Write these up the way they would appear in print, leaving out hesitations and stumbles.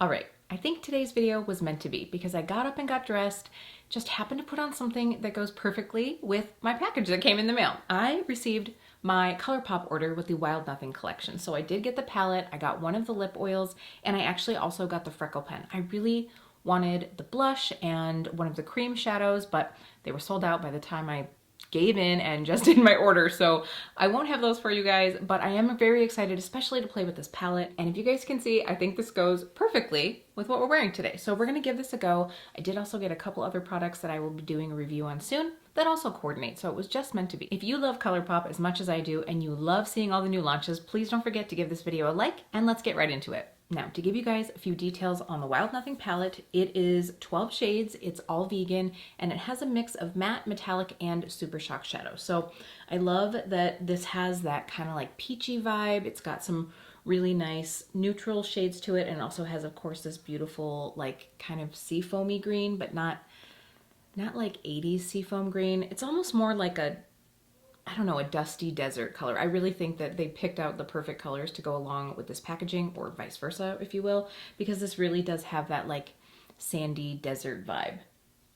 All right, I think today's video was meant to be because I got up and got dressed, just happened to put on something that goes perfectly with my package that came in the mail. I received my Colourpop order with the Wild Nothing collection. So I did get the palette, I got one of the lip oils, and I actually also got the Freckle Pen. I really wanted the blush and one of the cream shadows, but they were sold out by the time I gave in and just did my order, so I won't have those for you guys, but I am very excited, especially to play with this palette. And if you guys can see, I think this goes perfectly with what we're wearing today. So we're gonna give this a go. I did also get a couple other products that I will be doing a review on soon that also coordinate, so it was just meant to be. If you love Colourpop as much as I do and you love seeing all the new launches, please don't forget to give this video a like, and let's get right into it. Now, to give you guys a few details on the Wild Nothing palette, it is 12 shades, it's all vegan, and it has a mix of matte, metallic, and super shock shadows. So I love that this has that kind of like peachy vibe. It's got some really nice neutral shades to it, and also has, of course, this beautiful like kind of seafoamy green, but not like 80s seafoam green. It's almost more like a, I don't know, a dusty desert color. I really think that they picked out the perfect colors to go along with this packaging, or vice versa, if you will, because this really does have that like sandy desert vibe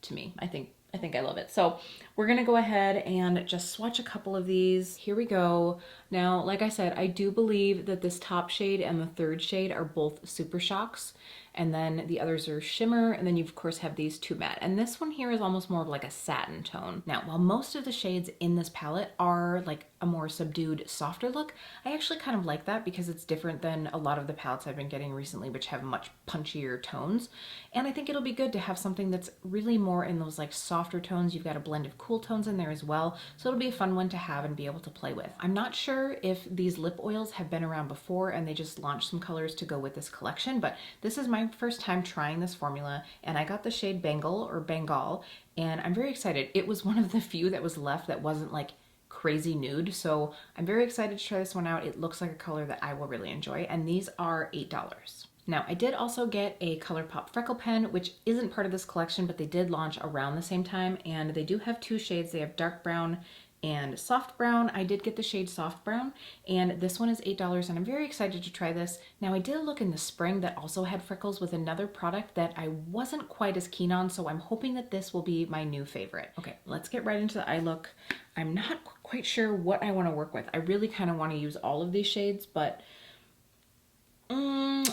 to me. I think I love it. So we're gonna go ahead and just swatch a couple of these. Here we go. Now, like I said, I do believe that this top shade and the third shade are both Super Shocks, and then the others are shimmer, and then you of course have these two matte. And this one here is almost more of like a satin tone. Now, while most of the shades in this palette are like a more subdued, softer look, I actually kind of like that because it's different than a lot of the palettes I've been getting recently, which have much punchier tones. And I think it'll be good to have something that's really more in those like softer tones. You've got a blend of cool tones in there as well, so it'll be a fun one to have and be able to play with. I'm not sure if these lip oils have been around before and they just launched some colors to go with this collection, but this is my first time trying this formula, and I got the shade Bengal or Bengal, and I'm very excited. It was one of the few that was left that wasn't like crazy nude, so I'm very excited to try this one out. It looks like a color that I will really enjoy, and these are $8. Now, I did also get a Colourpop Freckle Pen, which isn't part of this collection, but they did launch around the same time, and they do have two shades. They have dark brown and soft brown. I did get the shade soft brown, and this one is $8, and I'm very excited to try this. Now, I did look in the spring that also had freckles with another product that I wasn't quite as keen on, so I'm hoping that this will be my new favorite. Okay, let's get right into the eye look. I'm not quite sure what I want to work with. I really kind of want to use all of these shades, but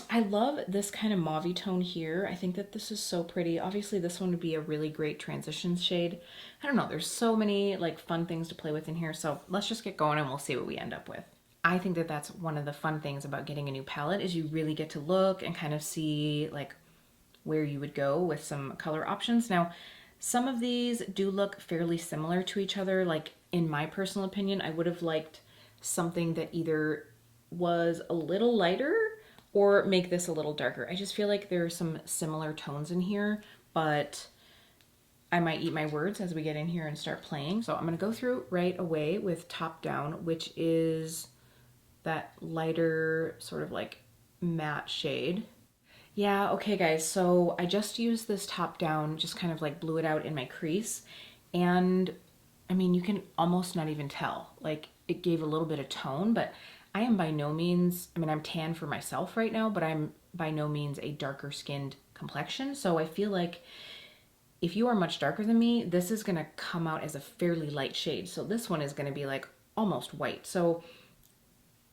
I love this kind of mauve tone here. I think that this is so pretty. Obviously, this one would be a really great transition shade. I don't know, there's so many like fun things to play with in here, so let's just get going and we'll see what we end up with. I think that that's one of the fun things about getting a new palette, is you really get to look and kind of see like where you would go with some color options. Now, some of these do look fairly similar to each other. Like, in my personal opinion, I would have liked something that either was a little lighter or make this a little darker. I just feel like there are some similar tones in here, but I might eat my words as we get in here and start playing. So I'm gonna go through right away with Top Down, which is that lighter sort of like matte shade. Yeah, okay guys, so I just used this Top Down, just kind of like blew it out in my crease, and I mean, you can almost not even tell. Like, it gave a little bit of tone, but I am by no means, I mean, I'm tan for myself right now, but I'm by no means a darker skinned complexion. So I feel like if you are much darker than me, this is gonna come out as a fairly light shade. So this one is gonna be like almost white. So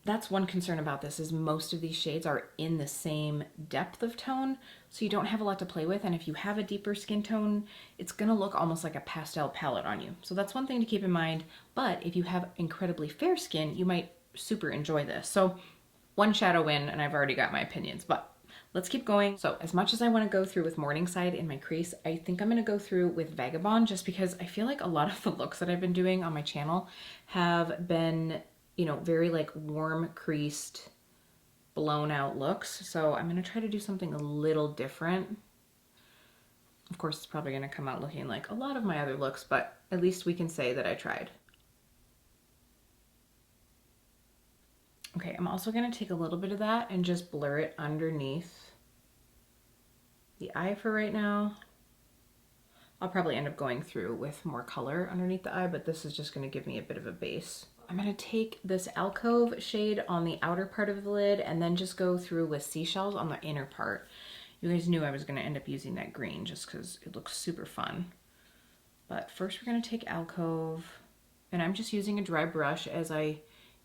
that's one concern about this, is most of these shades are in the same depth of tone, so you don't have a lot to play with. And if you have a deeper skin tone, it's gonna look almost like a pastel palette on you. So that's one thing to keep in mind. But if you have incredibly fair skin, you might super enjoy this. So one shadow in and I've already got my opinions, but let's keep going. So as much as I want to go through with Morningside in my crease, I think I'm going to go through with Vagabond, just because I feel like a lot of the looks that I've been doing on my channel have been, you know, very like warm creased, blown out looks. So I'm going to try to do something a little different. Of course, it's probably going to come out looking like a lot of my other looks, but at least we can say that I tried. Okay, I'm also going to take a little bit of that and just blur it underneath the eye for right now. I'll probably end up going through with more color underneath the eye, but this is just going to give me a bit of a base. I'm going to take this Alcove shade on the outer part of the lid and then just go through with Seashells on the inner part. You guys knew I was going to end up using that green just because it looks super fun. But first we're going to take Alcove, and I'm just using a dry brush as I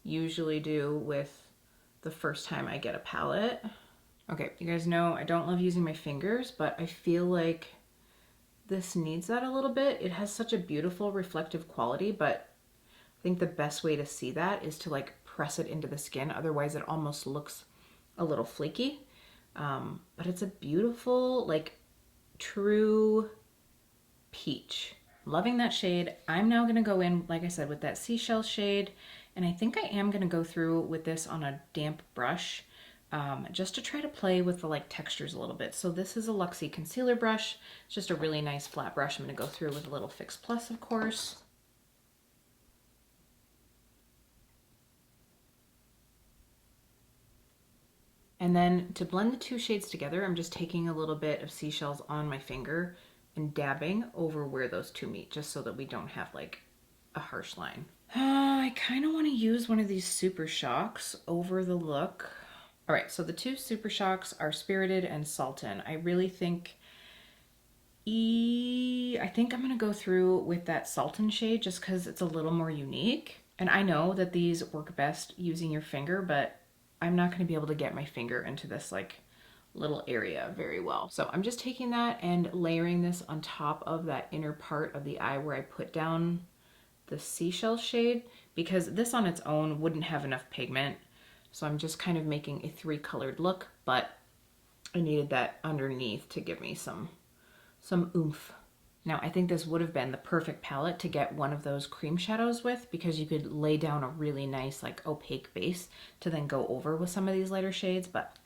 usually do with the first time I get a palette. Okay, you guys know I don't love using my fingers, but I feel like this needs that a little bit. It has such a beautiful reflective quality, but I think the best way to see that is to like press it into the skin. Otherwise it almost looks a little flaky. But it's a beautiful, like true peach. Loving that shade. I'm now gonna go in, like I said, with that seashell shade. And I think I am gonna go through with this on a damp brush, just to try to play with the like textures a little bit. So this is a Luxie concealer brush. It's just a really nice flat brush. I'm gonna go through with a little Fix Plus, of course. And then to blend the two shades together, I'm just taking a little bit of seashells on my finger and dabbing over where those two meet, just so that we don't have like a harsh line. I kind of want to use one of these Super Shocks over the look. All right, so the two Super Shocks are Spirited and Sultan. I really think I think I'm gonna go through with that Sultan shade just because it's a little more unique. And I know that these work best using your finger, but I'm not gonna be able to get my finger into this like little area very well. So I'm just taking that and layering this on top of that inner part of the eye where I put down the seashell shade, because this on its own wouldn't have enough pigment. So I'm just kind of making a 3-colored look, but I needed that underneath to give me some oomph. Now I think this would have been the perfect palette to get one of those cream shadows with, because you could lay down a really nice like opaque base to then go over with some of these lighter shades, but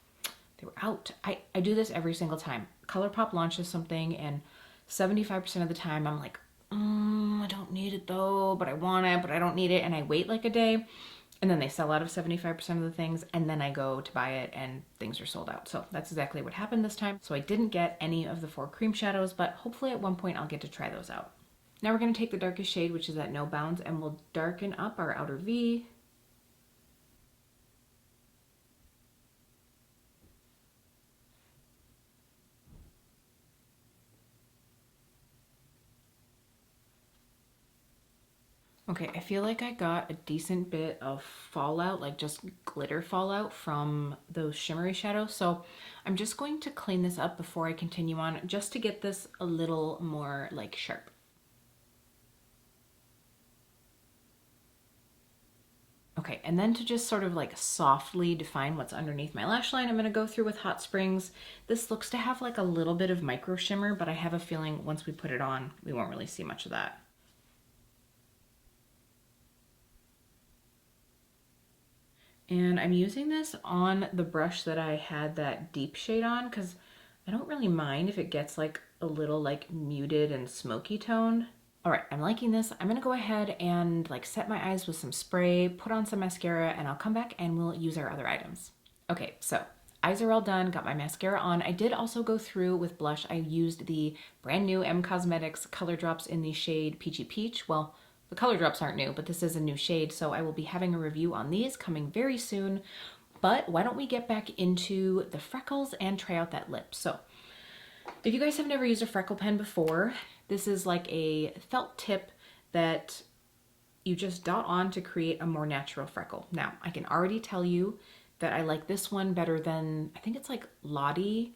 they were out. I do this every single time. Colourpop launches something and 75% of the time I'm like, I don't need it though, but I want it, but I don't need it. And I wait like a day, and then they sell out of 75% of the things, and then I go to buy it and things are sold out. So that's exactly what happened this time. So I didn't get any of the 4 cream shadows, but hopefully at one point I'll get to try those out. Now we're going to take the darkest shade, which is at No Bounds, and we'll darken up our outer V. Okay, I feel like I got a decent bit of fallout, like just glitter fallout from those shimmery shadows. So I'm just going to clean this up before I continue on, just to get this a little more like sharp. Okay, and then to just sort of like softly define what's underneath my lash line, I'm gonna go through with Hot Springs. This looks to have like a little bit of micro shimmer, but I have a feeling once we put it on, we won't really see much of that. And I'm using this on the brush that I had that deep shade on, because I don't really mind if it gets like a little like muted and smoky tone. All right, I'm liking this. I'm gonna go ahead and like set my eyes with some spray, put on some mascara, and I'll come back and we'll use our other items. Okay, so eyes are all done, got my mascara on. I did also go through with blush. I used the brand new M Cosmetics color drops in the shade Peachy Peach. Well, the color drops aren't new, but this is a new shade, so I will be having a review on these coming very soon. But why don't we get back into the freckles and try out that lip. So if you guys have never used a Freckle Pen before, this is like a felt tip that you just dot on to create a more natural freckle. Now, I can already tell you that I like this one better than, I think it's like Lottie,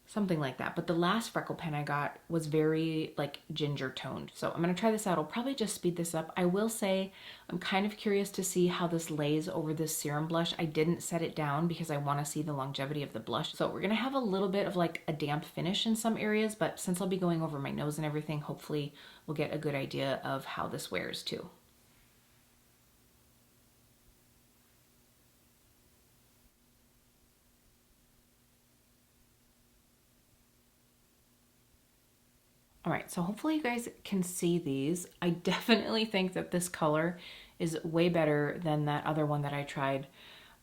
something like that. But the last Freckle Pen I got was very like ginger toned. So I'm gonna try this out. I'll probably just speed this up. I will say I'm kind of curious to see how this lays over this serum blush. I didn't set it down because I wanna see the longevity of the blush. So we're gonna have a little bit of like a damp finish in some areas, but since I'll be going over my nose and everything, hopefully we'll get a good idea of how this wears too. All right, so hopefully you guys can see these. I definitely think that this color is way better than that other one that I tried.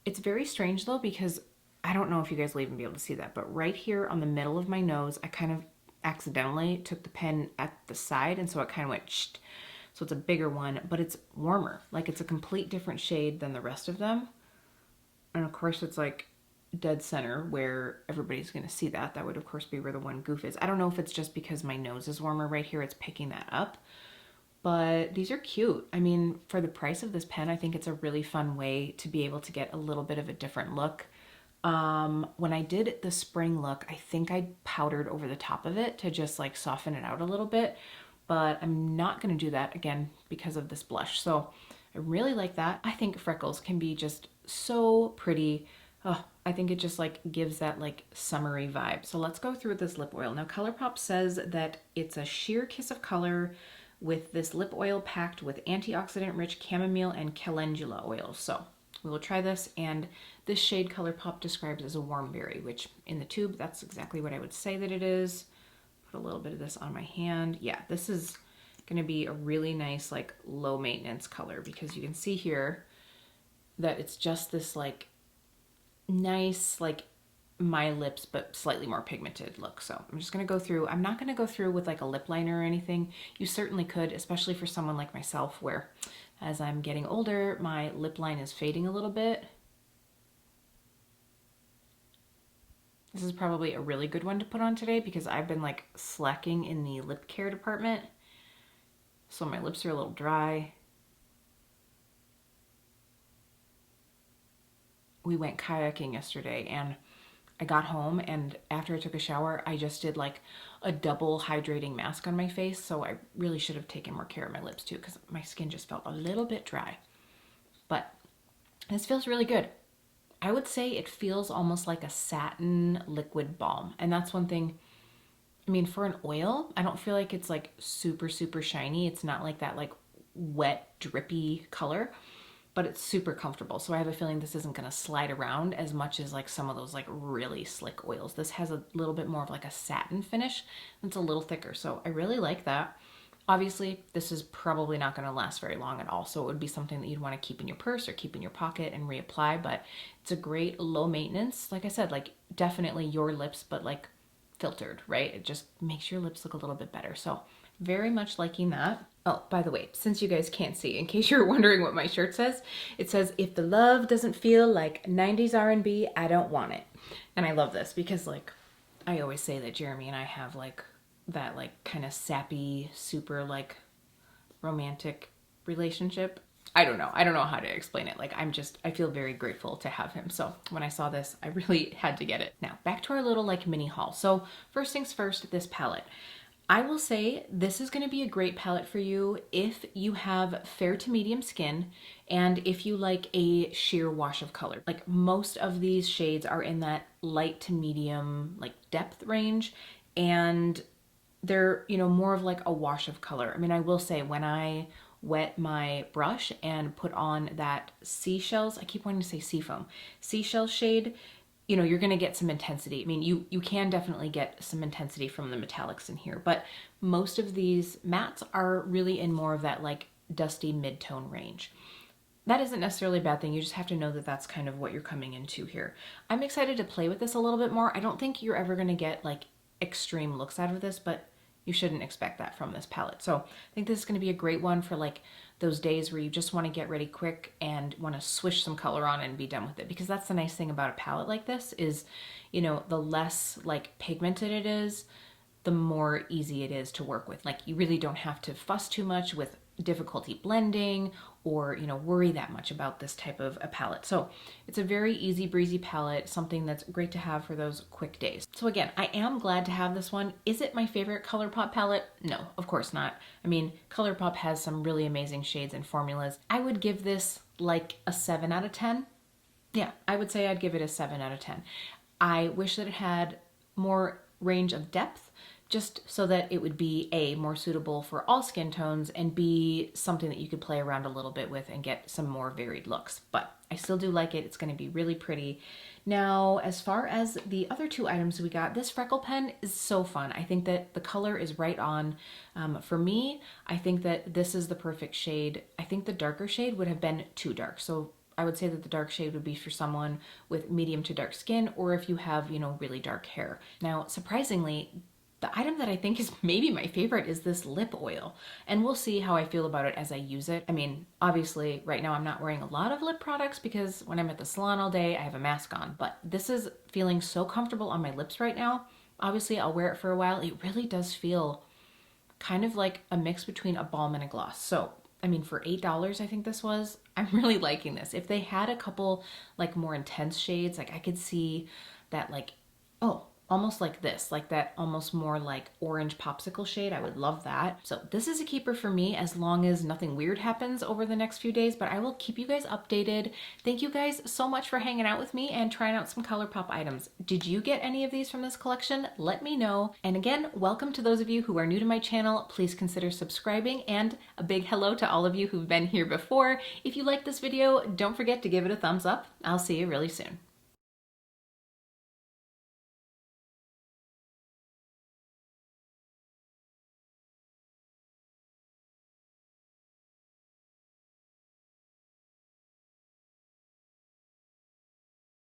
It's very strange though, because I don't know if you guys will even be able to see that, but right here on the middle of my nose, I kind of accidentally took the pen at the side, and so it kind of went shh. So it's a bigger one, but it's warmer. Like it's a complete different shade than the rest of them. And of course it's like dead center where everybody's going to see that. That would of course be where the one goof is. I don't know if it's just because my nose is warmer right here, it's picking that up. But these are cute. I mean, for the price of this pen, I think it's a really fun way to be able to get a little bit of a different look. When I did the spring look, I think I powdered over the top of it to just like soften it out a little bit, but I'm not going to do that again because of this blush. So I really like that. I think freckles can be just so pretty. Oh, I think it just like gives that like summery vibe. So let's go through this lip oil. Now Colourpop says that it's a sheer kiss of color with this lip oil packed with antioxidant rich chamomile and calendula oils. So we will try this, and this shade Colourpop describes as a warm berry, which in the tube, that's exactly what I would say that it is. Put a little bit of this on my hand. Yeah, this is gonna be a really nice, like low maintenance color, because you can see here that it's just this like nice, like my lips, but slightly more pigmented look. So I'm just gonna go through. I'm not gonna go through with like a lip liner or anything. You certainly could, especially for someone like myself, where as I'm getting older, my lip line is fading a little bit. This is probably a really good one to put on today because I've been like slacking in the lip care department. So my lips are a little dry. We went kayaking yesterday and I got home, and after I took a shower, I just did like a double hydrating mask on my face. So I really should have taken more care of my lips too, because my skin just felt a little bit dry. But this feels really good. I would say it feels almost like a satin liquid balm. And that's one thing, I mean, for an oil, I don't feel like it's like super, super shiny. It's not like that like wet, drippy color, but it's super comfortable. So I have a feeling this isn't gonna slide around as much as like some of those like really slick oils. This has a little bit more of like a satin finish. It's a little thicker. So I really like that. Obviously, this is probably not going to last very long at all, so it would be something that you'd want to keep in your purse or keep in your pocket and reapply, but it's a great low maintenance. Like I said, like definitely your lips, but like filtered, right? It just makes your lips look a little bit better. So very much liking that. Oh, by the way, since you guys can't see, in case you're wondering what my shirt says, it says, "If the love doesn't feel like 90s R&B, I don't want it." And I love this because like I always say that Jeremy and I have like that like kind of sappy, super like romantic relationship. I don't know how to explain it. Like I feel very grateful to have him. So when I saw this, I really had to get it. Now back to our little like mini haul. So first things first, this palette. I will say this is going to be a great palette for you if you have fair to medium skin and if you like a sheer wash of color. Like most of these shades are in that light to medium like depth range, and they're, you know, more of like a wash of color. I mean, I will say when I wet my brush and put on that seashells, I keep wanting to say seafoam, seashell shade, you know, you're going to get some intensity. I mean, you can definitely get some intensity from the metallics in here, but most of these mattes are really in more of that like dusty mid-tone range. That isn't necessarily a bad thing. You just have to know that that's kind of what you're coming into here. I'm excited to play with this a little bit more. I don't think you're ever going to get like extreme looks out of this, but you shouldn't expect that from this palette. So I think this is going to be a great one for like those days where you just want to get ready quick and want to swish some color on and be done with it. Because that's the nice thing about a palette like this is, you know, the less like pigmented it is, the more easy it is to work with. Like you really don't have to fuss too much with difficulty blending or, you know, worry that much about this type of a palette. So it's a very easy breezy palette, something that's great to have for those quick days. So again, I am glad to have this one. Is it my favorite Colourpop palette? No, of course not. I mean, Colourpop has some really amazing shades and formulas. I would give this like a 7 out of 10. Yeah, I would say I'd give it a 7 out of 10. I wish that it had more range of depth, just so that it would be A, more suitable for all skin tones, and B, something that you could play around a little bit with and get some more varied looks. But I still do like it. It's going to be really pretty. Now, as far as the other two items we got, this Freckle Pen is so fun. I think that the color is right on. For me, I think that this is the perfect shade. I think the darker shade would have been too dark. So I would say that the dark shade would be for someone with medium to dark skin, or if you have, you know, really dark hair. Now, surprisingly, The item that I think is maybe my favorite is this lip oil, and we'll see how I feel about it as I use it. I mean, obviously right now I'm not wearing a lot of lip products because when I'm at the salon all day I have a mask on, but this is feeling so comfortable on my lips right now. Obviously I'll wear it for a while. It really does feel kind of like a mix between a balm and a gloss. So I mean, for $8, I think this was, I'm really liking this. If they had a couple like more intense shades, like I could see that like, oh, almost like this, like that almost more like orange popsicle shade. I would love that. So this is a keeper for me as long as nothing weird happens over the next few days, but I will keep you guys updated. Thank you guys so much for hanging out with me and trying out some Colourpop items. Did you get any of these from this collection? Let me know. And again, welcome to those of you who are new to my channel. Please consider subscribing, and a big hello to all of you who've been here before. If you like this video, don't forget to give it a thumbs up. I'll see you really soon.